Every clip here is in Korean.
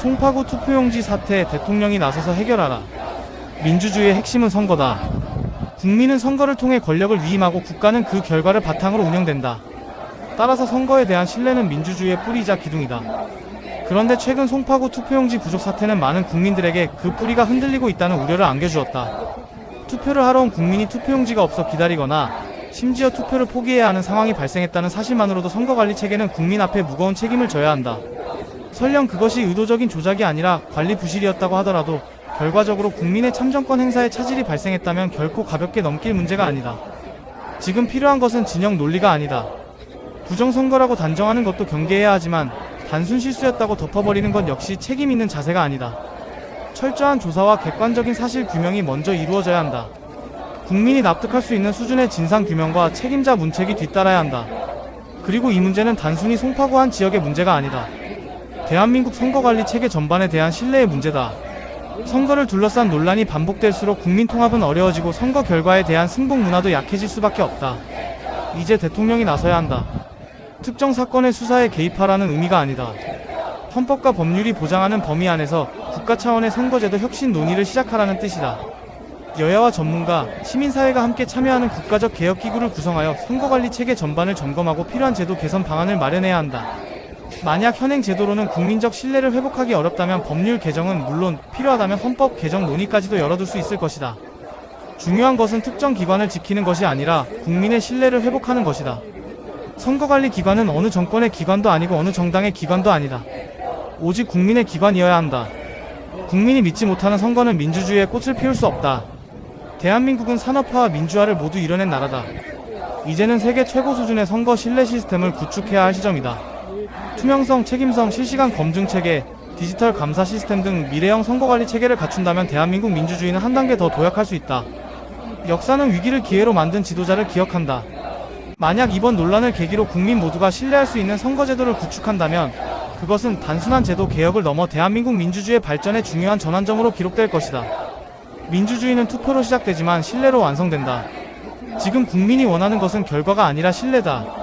송파구 투표용지 사태 대통령이 나서서 해결하라. 민주주의의 핵심은 선거다. 국민은 선거를 통해 권력을 위임하고 국가는 그 결과를 바탕으로 운영된다. 따라서 선거에 대한 신뢰는 민주주의의 뿌리이자 기둥이다. 그런데 최근 송파구 투표용지 부족 사태는 많은 국민들에게 그 뿌리가 흔들리고 있다는 우려를 안겨주었다. 투표를 하러 온 국민이 투표용지가 없어 기다리거나 심지어 투표를 포기해야 하는 상황이 발생했다는 사실만으로도 선거관리 체계는 국민 앞에 무거운 책임을 져야 한다. 설령 그것이 의도적인 조작이 아니라 관리 부실이었다고 하더라도 결과적으로 국민의 참정권 행사에 차질이 발생했다면 결코 가볍게 넘길 문제가 아니다. 지금 필요한 것은 진영 논리가 아니다. 부정선거라고 단정하는 것도 경계해야 하지만 단순 실수였다고 덮어버리는 것 역시 책임 있는 자세가 아니다. 철저한 조사와 객관적인 사실 규명이 먼저 이루어져야 한다. 국민이 납득할 수 있는 수준의 진상 규명과 책임자 문책이 뒤따라야 한다. 그리고 이 문제는 단순히 송파구 한 지역의 문제가 아니다. 대한민국 선거관리 체계 전반에 대한 신뢰의 문제다. 선거를 둘러싼 논란이 반복될수록 국민 통합은 어려워지고 선거 결과에 대한 승복 문화도 약해질 수밖에 없다. 이제 대통령이 나서야 한다. 특정 사건의 수사에 개입하라는 의미가 아니다. 헌법과 법률이 보장하는 범위 안에서 국가 차원의 선거제도 혁신 논의를 시작하라는 뜻이다. 여야와 전문가, 시민사회가 함께 참여하는 국가적 개혁기구를 구성하여 선거관리 체계 전반을 점검하고 필요한 제도 개선 방안을 마련해야 한다. 만약 현행 제도로는 국민적 신뢰를 회복하기 어렵다면 법률 개정은 물론 필요하다면 헌법 개정 논의까지도 열어둘 수 있을 것이다. 중요한 것은 특정 기관을 지키는 것이 아니라 국민의 신뢰를 회복하는 것이다. 선거관리 기관은 어느 정권의 기관도 아니고 어느 정당의 기관도 아니다. 오직 국민의 기관이어야 한다. 국민이 믿지 못하는 선거는 민주주의의 꽃을 피울 수 없다. 대한민국은 산업화와 민주화를 모두 이뤄낸 나라다. 이제는 세계 최고 수준의 선거 신뢰 시스템을 구축해야 할 시점이다. 투명성, 책임성, 실시간 검증 체계, 디지털 감사 시스템 등 미래형 선거관리 체계를 갖춘다면 대한민국 민주주의는 한 단계 더 도약할 수 있다. 역사는 위기를 기회로 만든 지도자를 기억한다. 만약 이번 논란을 계기로 국민 모두가 신뢰할 수 있는 선거제도를 구축한다면 그것은 단순한 제도 개혁을 넘어 대한민국 민주주의의 발전의 중요한 전환점으로 기록될 것이다. 민주주의는 투표로 시작되지만 신뢰로 완성된다. 지금 국민이 원하는 것은 결과가 아니라 신뢰다.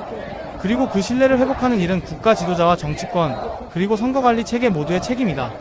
그리고 그 신뢰를 회복하는 일은 국가 지도자와 정치권, 그리고 선거관리 체계 모두의 책임이다.